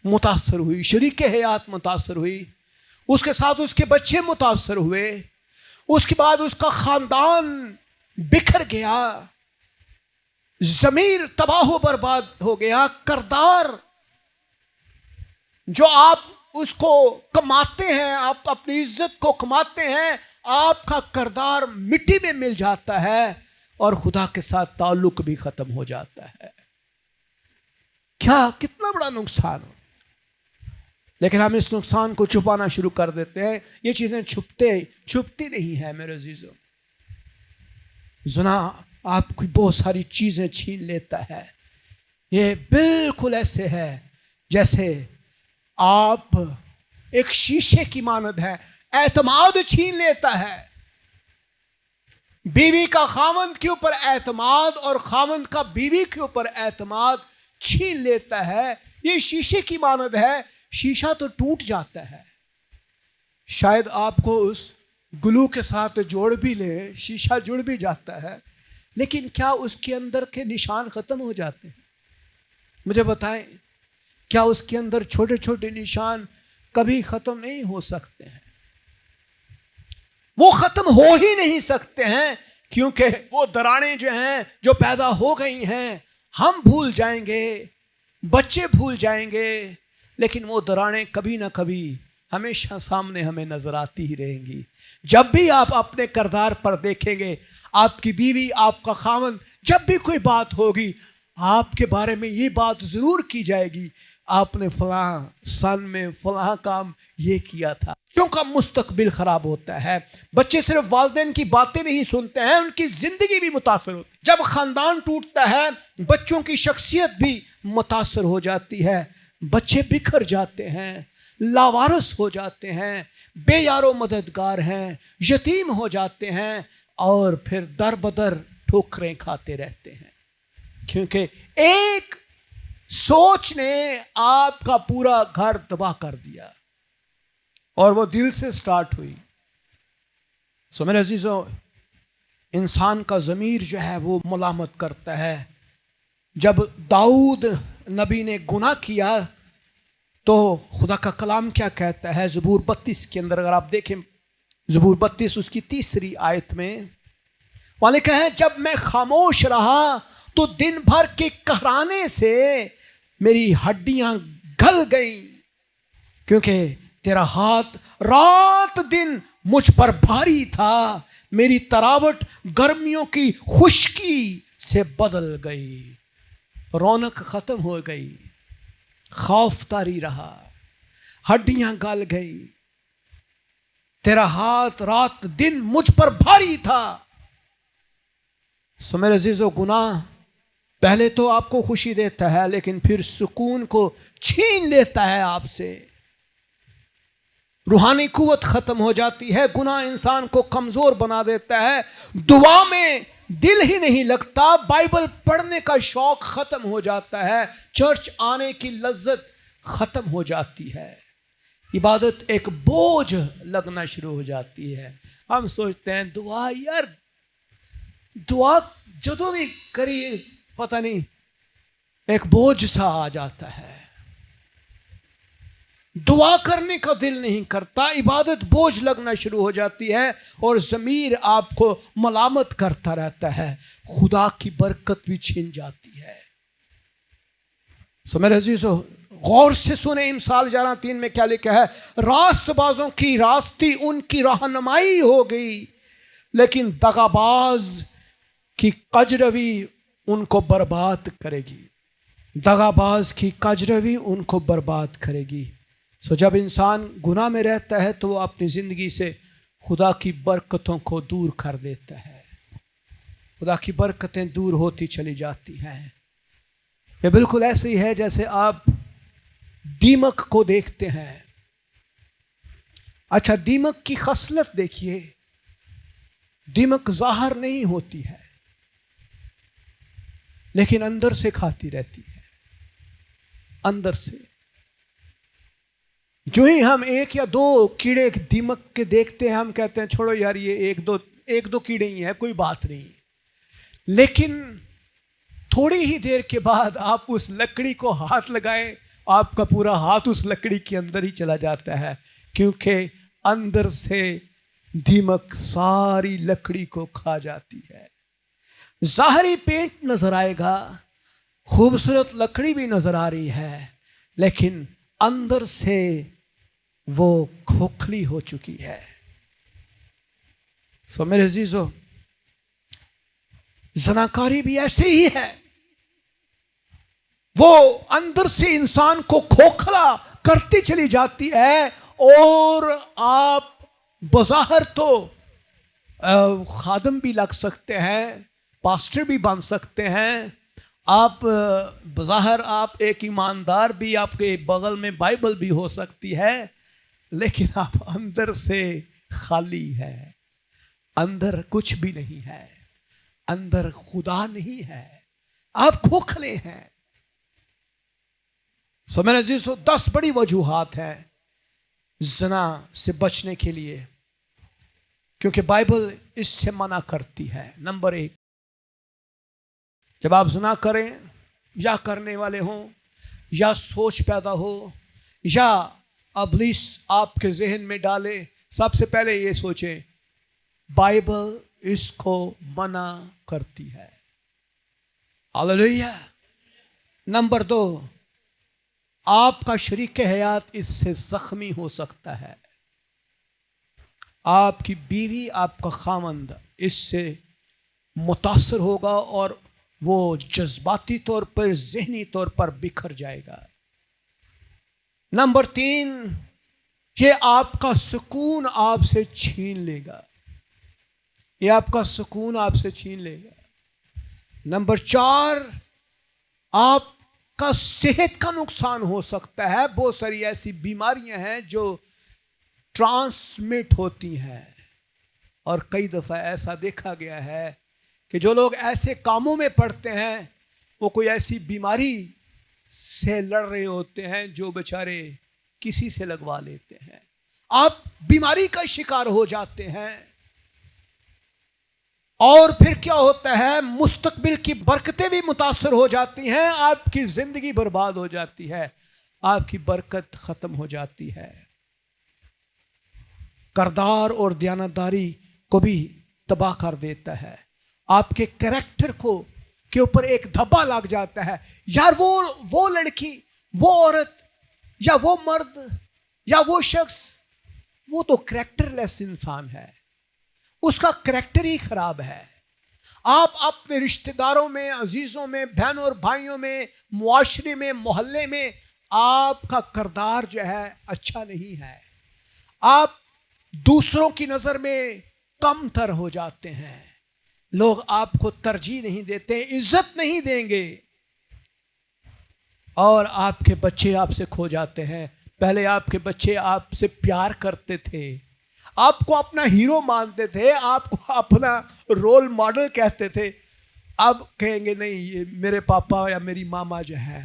मुतासर हुई, शरीके हयात मुतासर हुई, उसके साथ उसके बच्चे मुतासर हुए, उसके बाद उसका खानदान बिखर गया, ज़मीर तबाह बर्बाद हो गया। किरदार जो आप उसको कमाते हैं, आप अपनी इज्जत को कमाते हैं, आपका किरदार मिट्टी में मिल जाता है और खुदा के साथ ताल्लुक भी खत्म हो जाता है। क्या कितना बड़ा नुकसान हो। लेकिन हम इस नुकसान को छुपाना शुरू कर देते हैं। ये चीजें छुपती नहीं है मेरे अजीजों। ज़ना आपकी बहुत सारी चीजें छीन लेता है, ये बिल्कुल ऐसे है जैसे आप एक शीशे की मानद है, एतमाद छीन लेता है। बीवी का खामंद के ऊपर एतमाद और खामंद का बीवी के ऊपर एतमाद छीन लेता है। ये शीशे की मानद है, शीशा तो टूट जाता है। शायद आपको उस ग्लू के साथ जोड़ भी ले, शीशा जुड़ भी जाता है, लेकिन क्या उसके अंदर के निशान खत्म हो जाते हैं? मुझे बताएं, क्या उसके अंदर छोटे छोटे निशान कभी खत्म नहीं हो सकते हैं? वो खत्म हो ही नहीं सकते हैं, क्योंकि वो दरारें जो हैं, जो पैदा हो गई हैं, हम भूल जाएंगे, बच्चे भूल जाएंगे, लेकिन वो दरारें कभी ना कभी हमेशा सामने हमें नजर आती ही रहेंगी। जब भी आप अपने किरदार पर देखेंगे, आपकी बीवी, आपका खामन, जब भी कोई बात होगी, आपके बारे में ये बात जरूर की जाएगी, आपने फलां सन में फलां काम ये किया था। क्योंकि मुस्तकबिल खराब होता है। बच्चे सिर्फ वालिदैन की बातें नहीं सुनते हैं, उनकी जिंदगी भी मुतासर होती है। जब खानदान टूटता है, बच्चों की शख्सियत भी मुतासर हो जाती है। बच्चे बिखर जाते हैं, लावारिस हो जाते हैं, बेयारो मददगार हैं, यतीम हो जाते हैं और फिर दर बदर ठोकरें खाते रहते हैं, क्योंकि एक सोच ने आपका पूरा घर तबाह कर दिया और वो दिल से स्टार्ट हुई। सो मेरे अजीजों, इंसान का ज़मीर जो है वो मुलामत करता है। जब दाऊद नबी ने गुनाह किया तो खुदा का कलाम क्या कहता है ज़बूर 32 के अंदर? अगर आप देखें ज़बूर 32 उसकी 3री आयत में वहाँ लिखा है, जब मैं खामोश रहा तो दिन भर के कहराने से मेरी हड्डियां गल गईं, क्योंकि तेरा हाथ रात दिन मुझ पर भारी था। मेरी तरावट गर्मियों की खुश्की से बदल गई, रौनक खत्म हो गई, खौफ तारी रहा, हड्डियां गल गई। तेरा हाथ रात दिन मुझ पर भारी था। सो मेरे अजीजों, गुनाह पहले तो आपको खुशी देता है, लेकिन फिर सुकून को छीन लेता है आपसे। रूहानी कुव्वत खत्म हो जाती है। गुनाह इंसान को कमजोर बना देता है। दुआ में दिल ही नहीं लगता, बाइबल पढ़ने का शौक खत्म हो जाता है, चर्च आने की लज्जत खत्म हो जाती है, इबादत एक बोझ लगना शुरू हो जाती है। हम सोचते हैं दुआ, यार दुआ जदों भी करिए पता नहीं एक बोझ सा आ जाता है, दुआ करने का दिल नहीं करता, इबादत बोझ लगना शुरू हो जाती है और ज़मीर आपको मलामत करता रहता है, खुदा की बरकत भी छीन जाती है। सो मेरे अजीजों, गौर से सुने इमसाल 11:3 में क्या लिखा है? रास्तबाजों की रास्ती उनकी रहनुमाई हो गई, लेकिन दगाबाज की कजरवी उनको बर्बाद करेगी। दगाबाज की कजरवी उनको बर्बाद करेगी। सो जब इंसान गुनाह में रहता है तो वो अपनी ज़िंदगी से खुदा की बरकतों को दूर कर देता है, खुदा की बरकतें दूर होती चली जाती हैं। ये बिल्कुल ऐसे ही है जैसे आप दीमक को देखते हैं। अच्छा, दीमक की खसलत देखिए, दीमक ज़ाहिर नहीं होती है लेकिन अंदर से खाती रहती है, अंदर से। जो ही हम एक या दो कीड़े दीमक के देखते हैं, हम कहते हैं छोड़ो यार, ये एक दो कीड़े ही हैं, कोई बात नहीं। लेकिन थोड़ी ही देर के बाद आप उस लकड़ी को हाथ लगाएं, आपका पूरा हाथ उस लकड़ी के अंदर ही चला जाता है, क्योंकि अंदर से दीमक सारी लकड़ी को खा जाती है। ज़ाहरी पेंट नजर आएगा, खूबसूरत लकड़ी भी नजर आ रही है, लेकिन अंदर से वो खोखली हो चुकी है। सो मेरे अजीजों, ज़नाकारी भी ऐसे ही है, वो अंदर से इंसान को खोखला करती चली जाती है और आप बज़ाहिर तो खादम भी लग सकते हैं, पास्टर भी बन सकते हैं, आप बज़ाहिर आप एक ईमानदार भी, आपके बगल में बाइबल भी हो सकती है, लेकिन आप अंदर से खाली है, अंदर कुछ भी नहीं है, अंदर खुदा नहीं है, आप खोखले हैं। सो मेरे अजीज़ों, 10 बड़ी वजूहात हैं ज़िना से बचने के लिए, क्योंकि बाइबल इससे मना करती है। नंबर 1, जब आप ज़िना करें या करने वाले हों, या सोच पैदा हो, या इब्लीस आपके जहन में डाले, सबसे पहले ये सोचें बाइबल इसको मना करती है। हालेलुया। नंबर 2, आपका शरीक हयात इससे जख्मी हो सकता है। आपकी बीवी, आपका खामंद इससे मुतासर होगा और वो जज्बाती तौर पर, जहनी तौर पर बिखर जाएगा। नंबर 3, ये आपका सुकून आपसे छीन लेगा, ये आपका सुकून आपसे छीन लेगा। नंबर 4, आपका सेहत का नुकसान हो सकता है। बहुत सारी ऐसी बीमारियां हैं जो ट्रांसमिट होती हैं, और कई दफ़ा ऐसा देखा गया है कि जो लोग ऐसे कामों में पड़ते हैं वो कोई ऐसी बीमारी से लड़ रहे होते हैं जो बेचारे किसी से लगवा लेते हैं। आप बीमारी का शिकार हो जाते हैं, और फिर क्या होता है, मुस्तकबिल की बरकतें भी मुतासर हो जाती हैं, आपकी जिंदगी बर्बाद हो जाती है, आपकी बरकत खत्म हो जाती है। करदार और दयानतदारी को भी तबाह कर देता है। आपके कैरेक्टर को के ऊपर एक धब्बा लग जाता है। यार वो लड़की, वो औरत, या वो मर्द, या वो शख्स, वो तो कैरेक्टरलेस इंसान है, उसका कैरेक्टर ही खराब है। आप अपने रिश्तेदारों में, अजीजों में, बहनों और भाइयों में, मुआशरे में, मोहल्ले में आपका किरदार जो है अच्छा नहीं है। आप दूसरों की नजर में कमतर हो जाते हैं, लोग आपको तरजीह नहीं देते, इज्जत नहीं देंगे, और आपके बच्चे आपसे खो जाते हैं। पहले आपके बच्चे आपसे प्यार करते थे, आपको अपना हीरो मानते थे, आपको अपना रोल मॉडल कहते थे। अब कहेंगे नहीं, ये मेरे पापा या मेरी मामा जो है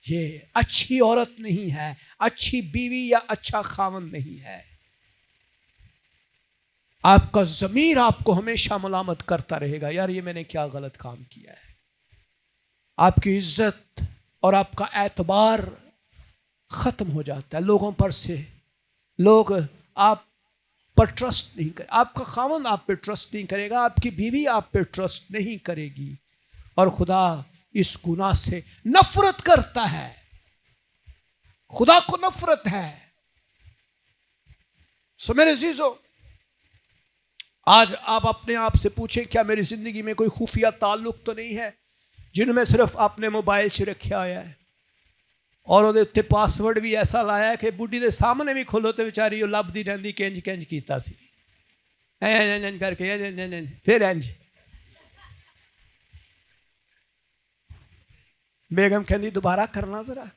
ये अच्छी औरत नहीं है, अच्छी बीवी या अच्छा खावंद नहीं है। आपका ज़मीर आपको हमेशा मलामत करता रहेगा, यार ये मैंने क्या गलत काम किया है। आपकी इज्जत और आपका एतबार ख़त्म हो जाता है लोगों पर से। लोग आप पर ट्रस्ट नहीं करे, आपका खावंद आप पे ट्रस्ट नहीं करेगा, आपकी बीवी आप पे ट्रस्ट नहीं करेगी, और खुदा इस गुनाह से नफरत करता है। खुदा को नफरत है। सो मेरे अजीजों, आज आप अपने आप से पूछें, क्या मेरी जिंदगी में कोई खुफिया ताल्लुक तो नहीं है जिनमें सिर्फ अपने मोबाइल च रखा होया है, और ਉਹਦੇ ਉੱਤੇ पासवर्ड भी ऐसा लाया कि बुढ़ी के सामने भी खोलो तो बेचारी वो लभदी रहती कि इंज किंज कीता सी, इंज करके फिर इंज। बेगम कहती दोबारा करना जरा।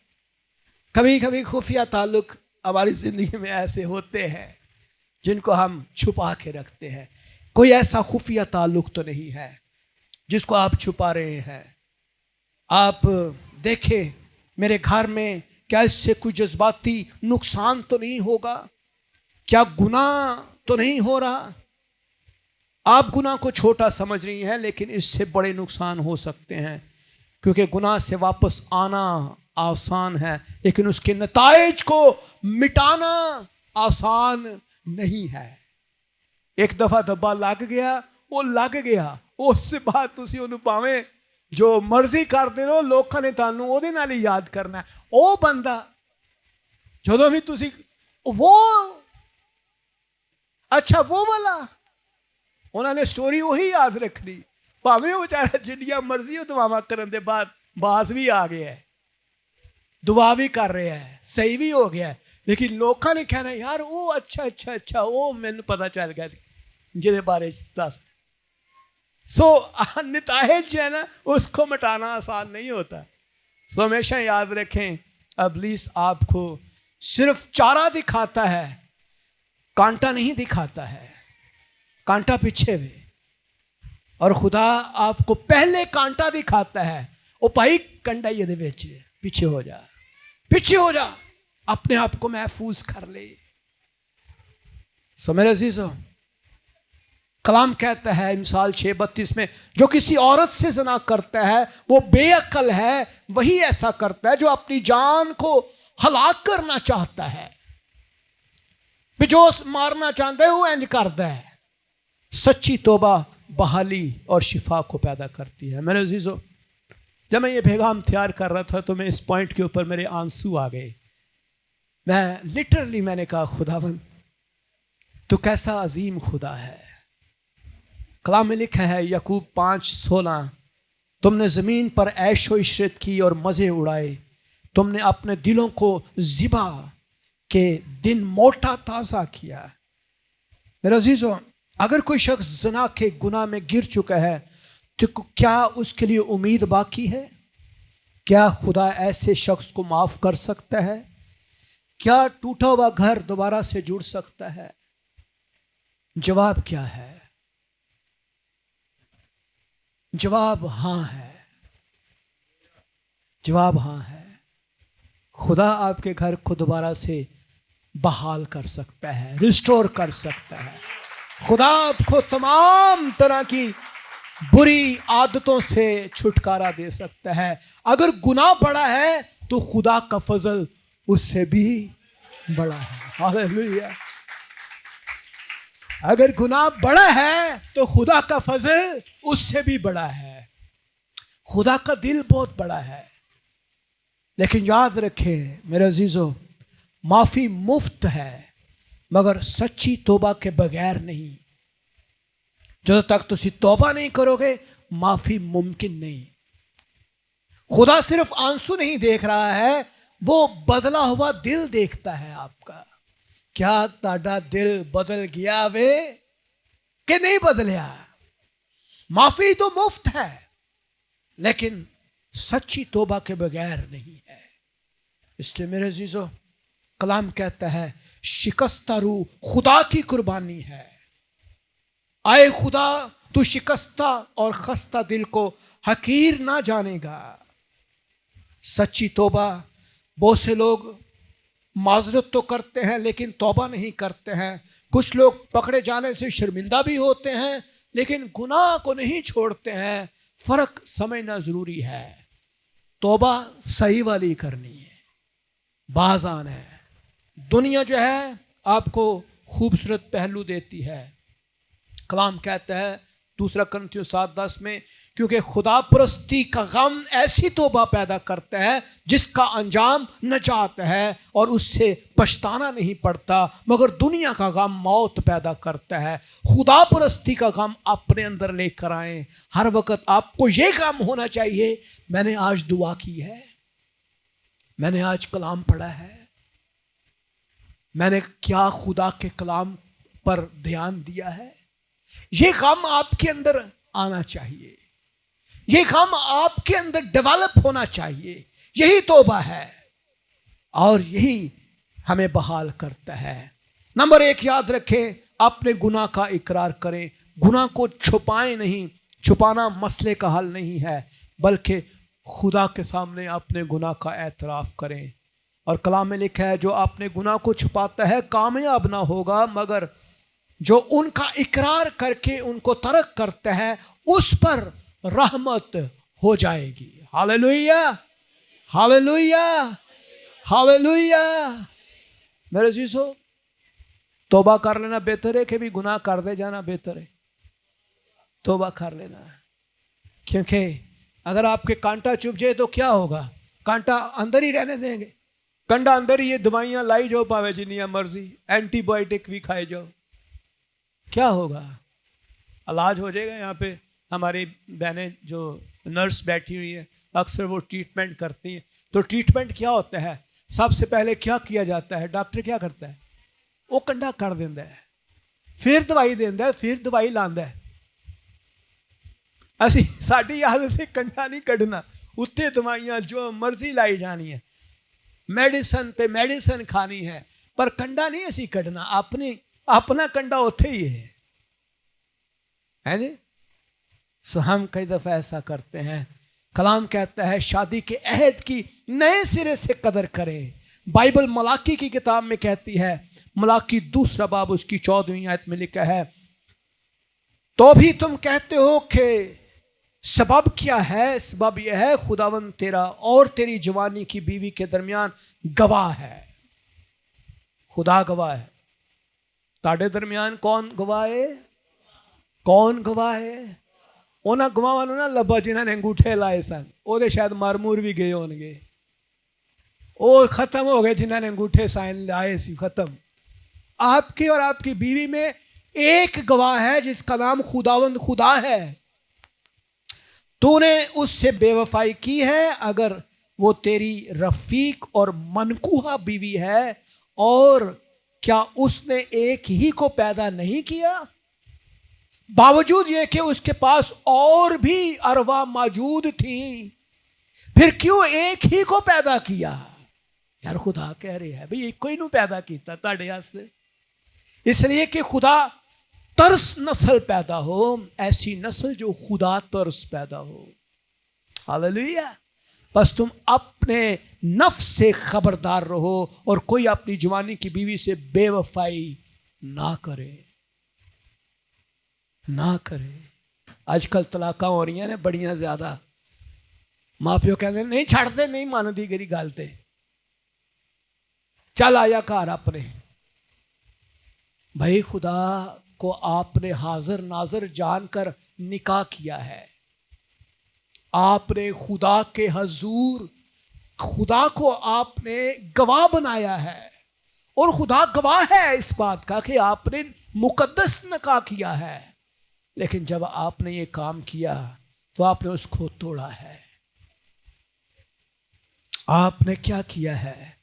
कभी कभी खुफिया ताल्लुक हमारी जिंदगी में ऐसे होते हैं जिनको हम छुपा के रखते हैं। कोई ऐसा खुफिया ताल्लुक तो नहीं है जिसको आप छुपा रहे हैं। आप देखें मेरे घर में क्या इससे कोई जज्बाती नुकसान तो नहीं होगा, क्या गुनाह तो नहीं हो रहा। आप गुनाह को छोटा समझ रही हैं, लेकिन इससे बड़े नुकसान हो सकते हैं, क्योंकि गुनाह से वापस आना आसान है, लेकिन उसके नताइज को मिटाना आसान नहीं है। एक दफा धब्बा लग गया, वो लग गया, उससे बाद तुसी उन्हें भावें जो मर्जी करते रहो, लोगों ने तुहानू ओहदे नाल ही याद करना है। वो बंदा जो भी तुसी वो अच्छा वो वाला, उन्होंने स्टोरी वही याद रखनी, भावें वो बेचारा जिन्नियां मर्जी दुआवां करन दे बाद बास भी आ गया है, दुआ भी कर रहा है, सही भी हो गया है, लेकिन लोगों ने कहना यार वो अच्छा अच्छा अच्छा वो मैनू पता चल गया जिहदे बारे दस। सो निताहिज जो है ना, उसको मिटाना आसान नहीं होता। सो हमेशा याद रखें, इब्लीस आपको सिर्फ चारा दिखाता है, कांटा नहीं दिखाता है, कांटा पीछे भी। और खुदा आपको पहले कांटा दिखाता है, ओ भाई कंडा ये दे विच, पीछे हो जा, पीछे हो जा, अपने आप को महफूज कर ले। सो मेरे अजीजों, कलाम कहता है मिसाल 6:32 में, जो किसी औरत से ज़ना करता है वो बेअक्ल है, वही ऐसा करता है जो अपनी जान को हलाक करना चाहता है। बेजोश मारना चाहता है वो इंज करता है। सच्ची तौबा बहाली और शिफा को पैदा करती है। मेरे अजीजों, जब मैं ये पैगाम तैयार कर रहा था तो मैं इस पॉइंट के ऊपर मेरे आंसू आ गए। मैंने कहा, खुदावन तो कैसा अजीम खुदा है। कलाम में लिखा है याकूब 5:16, तुमने ज़मीन पर ऐशो इशरत की और मज़े उड़ाए, तुमने अपने दिलों को ज़िबा के दिन मोटा ताज़ा किया। मेरे अजीज़ों, अगर कोई शख्स ज़ना के गुनाह में गिर चुका है तो क्या उसके लिए उम्मीद बाकी है? क्या खुदा ऐसे शख्स को माफ़ कर सकता है? क्या टूटा हुआ घर दोबारा से जुड़ सकता है? जवाब क्या है? जवाब हाँ है। जवाब हाँ है। खुदा आपके घर को दोबारा से बहाल कर सकता है, रिस्टोर कर सकता है। खुदा आपको तमाम तरह की बुरी आदतों से छुटकारा दे सकता है। अगर गुनाह बड़ा है तो खुदा का फजल उससे भी बड़ा है। हालेलुया। अगर गुनाह बड़ा है तो खुदा का फजल उससे भी बड़ा है। खुदा का दिल बहुत बड़ा है। लेकिन याद रखें मेरे अजीजों, माफ़ी मुफ्त है मगर सच्ची तौबा के बगैर नहीं। जब तक तुसी तौबा नहीं करोगे माफ़ी मुमकिन नहीं। खुदा सिर्फ आंसू नहीं देख रहा है, वो बदला हुआ दिल देखता है आपका। क्या ताड़ा दिल बदल गया वे कि नहीं बदलिया? माफ़ी तो मुफ्त है लेकिन सच्ची तौबा के बगैर नहीं है। इसलिए मेरे अजीजों, कलाम कहता है शिकस्ता रूह खुदा की कुर्बानी है। आए खुदा, तू शिकस्ता और खस्ता दिल को हकीर ना जानेगा। सच्ची तौबा, बहुत से लोग माजरत तो करते हैं लेकिन तौबा नहीं करते हैं। कुछ लोग पकड़े जाने से शर्मिंदा भी होते हैं लेकिन गुनाह को नहीं छोड़ते हैं। फर्क समझना जरूरी है। तौबा सही वाली करनी है, बाज़ान है। दुनिया जो है आपको खूबसूरत पहलू देती है। कलाम कहता है 2 कुरिन्थियों 7:10 में, क्योंकि खुदा परस्ती का गम ऐसी तौबा पैदा करता है जिसका अंजाम नजात है और उससे पछताना नहीं पड़ता, मगर दुनिया का गम मौत पैदा करता है। खुदा परस्ती का गम अपने अंदर लेकर आए। हर वक्त आपको ये गम होना चाहिए, मैंने आज दुआ की है, मैंने आज कलाम पढ़ा है, मैंने क्या खुदा के कलाम पर ध्यान दिया है। ये गम आपके अंदर आना चाहिए, ये गम आपके अंदर डेवलप होना चाहिए। यही तौबा है और यही हमें बहाल करता है। नंबर 1 याद रखें, अपने गुनाह का इकरार करें। गुनाह को छुपाएं नहीं। छुपाना मसले का हल नहीं है, बल्कि खुदा के सामने अपने गुनाह का एतराफ़ करें। और कलाम में लिखा है, जो अपने गुनाह को छुपाता है कामयाब ना होगा, मगर जो उनका इकरार करके उनको तर्क करता है उस पर रहमत हो जाएगी। Hallelujah, hallelujah, hallelujah. मेरे अजीजों, तौबा कर लेना बेहतर है कि भी गुनाह कर दे जाना बेहतर है? तौबा कर लेना, क्योंकि अगर आपके कांटा चुभ जाए तो क्या होगा? कांटा अंदर ही रहने देंगे? कंडा अंदर ही, ये दवाइयाँ लाई जाओ पावे जिन्नियाँ मर्जी, एंटीबायोटिक भी खाए जाओ, क्या होगा? इलाज हो जाएगा। यहाँ पे हमारी बहनें जो नर्स बैठी हुई है, अक्सर वो ट्रीटमेंट करती हैं। तो ट्रीटमेंट क्या होता है? सबसे पहले क्या किया जाता है? डॉक्टर क्या करता है? वो कंडा कर देता है, फिर दवाई देता है, फिर दवाई लाता है। ਅਸੀਂ ਸਾਡੀ ਆਦਤ ਹੈ ਕੰਡਾ ਨਹੀਂ ਕੱਢਣਾ, ਉੱਤੇ ਦਵਾਈਆਂ ਜੋ ਮਰਜ਼ੀ ਲਾਈ ਜਾਣੀ ਹੈ, ਮੈਡੀਸਨ पे ਮੈਡੀਸਨ ਖਾਣੀ ਹੈ, पर कंडा नहीं ऐसी कटना, अपना कंडा उत्थे ही है जी। सो हम कई दफा ऐसा करते हैं। कलाम कहता है शादी के अहद की नए सिरे से कदर करें। बाइबल मलाकी की किताब में कहती है, मलाकी 2 बाब उसकी 14वीं आयत में लिखा है, तो भी तुम कहते हो कि सबब क्या है? सबब यह है खुदावंद तेरा और तेरी जवानी की बीवी के दरमियान गवाह है। खुदा गवाह है। ताड़े दरमियान कौन गवाह है? कौन गवाह है? उन्होंने गवाह ना लभा जिन्होंने अंगूठे लाए सन, वो शायद मारमूर भी गए होंगे, वो खत्म हो गए जिन्होंने अंगूठे साइन लाए सी, खत्म। आपकी और आपकी बीवी में एक गवाह है जिसका नाम खुदावंद खुदा है। तूने उससे बेवफाई की है, अगर वो तेरी रफीक और मनकूहा बीवी है, और क्या उसने एक ही को पैदा नहीं किया? बावजूद ये कि उसके पास और भी अरवा मौजूद थी, फिर क्यों एक ही को पैदा किया? यार खुदा कह रहे हैं भाई एक कोई नू पैदा किया ताड़े वास्ते, इसलिए कि खुदा तरस नस्ल पैदा हो, ऐसी नस्ल जो खुदा तरस पैदा हो। हालेलुया। बस तुम अपने नफ्स से खबरदार रहो और कोई अपनी जवानी की बीवी से बेवफाई ना करे, ना करे। आजकल तलाक हो रही ने बड़ियां ज्यादा, माँ प्यो कहते नहीं छड़ते, नहीं मानती गरी गल ते, चल आया घर अपने। भाई खुदा को आपने हाजिर नाजर जानकर निकाह किया है, आपने खुदा के हजूर खुदा को आपने गवाह बनाया है, और खुदा गवाह है इस बात का कि आपने मुकद्दस निकाह किया है। लेकिन जब आपने ये काम किया तो आपने उसको तोड़ा है। आपने क्या किया है?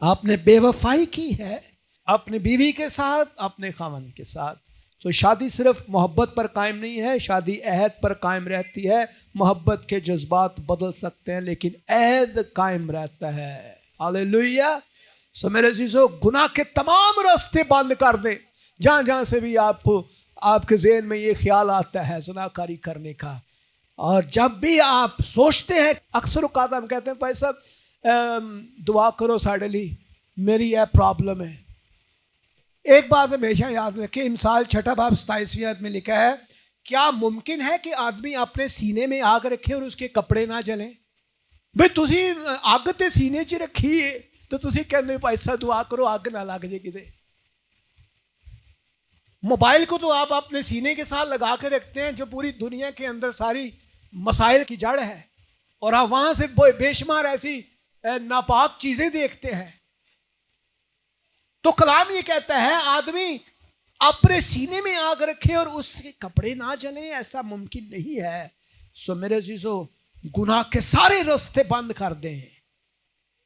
आपने बेवफाई की है अपने बीवी के साथ, अपने खामन के साथ। तो शादी सिर्फ मोहब्बत पर कायम नहीं है, शादी अहद पर कायम रहती है। मोहब्बत के जज्बात बदल सकते हैं लेकिन अहद कायम रहता है। हालेलुया। सो मेरे अजीजों, गुनाह के तमाम रास्ते बंद कर दें। जहाँ जहाँ से भी आपको आपके ज़हन में ये ख्याल आता है ज़नाकारी करने का, और जब भी आप सोचते हैं, अक्सर औक़ात हम कहते हैं भाई साहब दुआ करो साढ़े लिए, मेरी यह प्रॉब्लम है। एक बात हमेशा याद रखें, इमसाल 6 बाब 27वीं आयत में लिखा है, क्या मुमकिन है कि आदमी अपने सीने में आग रखे और उसके कपड़े ना जलें? भाई तुसी अग तो सीने च रखी है, तो तुसी कहते भाई साहब दुआ करो अग ना लग जाए किते। मोबाइल को तो आप अपने सीने के साथ लगा के रखते हैं, जो पूरी दुनिया के अंदर सारी मसाइल की जड़ है, और आप वहां से बेशुमार ऐसी नापाक चीजें देखते हैं। तो कलाम ये कहता है आदमी अपने सीने में आग रखे और उसके कपड़े ना जलें, ऐसा मुमकिन नहीं है। सो मेरे अजीजों, गुनाह के सारे रास्ते बंद कर दें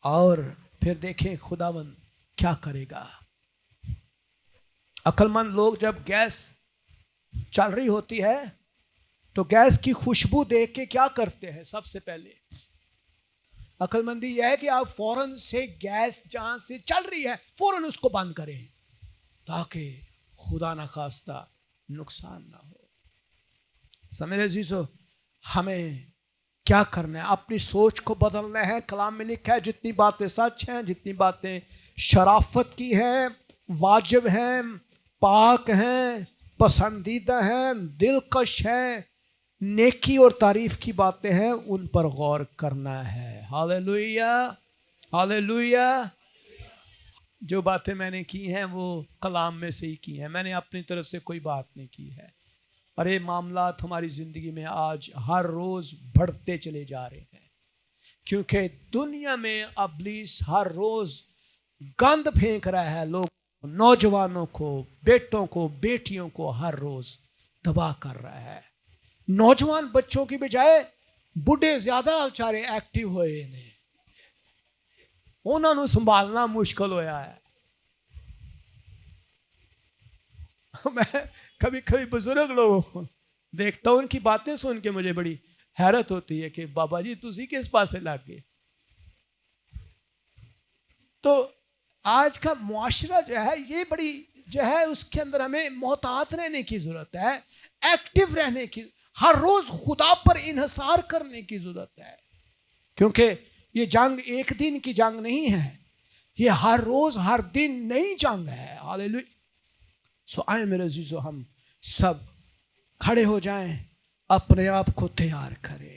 और फिर देखें खुदावंद क्या करेगा। अक्लमंद लोग जब गैस चल रही होती है तो गैस की खुशबू देख के क्या करते हैं? सबसे पहले अक्लमंदी यह है कि आप फौरन से गैस जहां से चल रही है फौरन उसको बंद करें, ताकि खुदा ना खास्ता नुकसान ना हो। समझ अजीजों, हमें क्या करना है? अपनी सोच को बदलना है। कलाम में लिखा है जितनी बातें सच हैं, जितनी बातें शराफत की हैं, वाजिब हैं, पाक हैं, पसंदीदा हैं, दिलकश हैं, नेकी और तारीफ की बातें हैं, उन पर गौर करना है। Hallelujah, hallelujah. जो बातें मैंने की हैं वो कलाम में से ही की हैं, मैंने अपनी तरफ से कोई बात नहीं की है। और ये मामलात हमारी ज़िंदगी में आज हर रोज़ बढ़ते चले जा रहे हैं, क्योंकि दुनिया में इब्लीस हर रोज़ गंद फेंक रहा है, लोग नौजवानों को, बेटों को, बेटियों को हर रोज़ तबाह कर रहा है। नौजवान बच्चों की बजाय बुढ़े ज्यादा बेचारे एक्टिव होए ने, उन्होंने संभालना मुश्किल होया है। मैं कभी कभी बुजुर्ग लोगों को देखता हूं उनकी बातें सुन के मुझे बड़ी हैरत होती है कि बाबा जी तुसी किस पासे लग गए। तो आज का मुआशरा जो है ये बड़ी जो है उसके अंदर हमें मोहतात रहने की जरूरत है, एक्टिव रहने की, हर रोज खुदा पर इन्हसार करने की जरूरत है, क्योंकि ये जंग एक दिन की जंग नहीं है, ये हर रोज हर दिन नई जंग है। हालेलुया। सो आए मेरे अजीजों, हम सब खड़े हो जाएं, अपने आप को तैयार करें।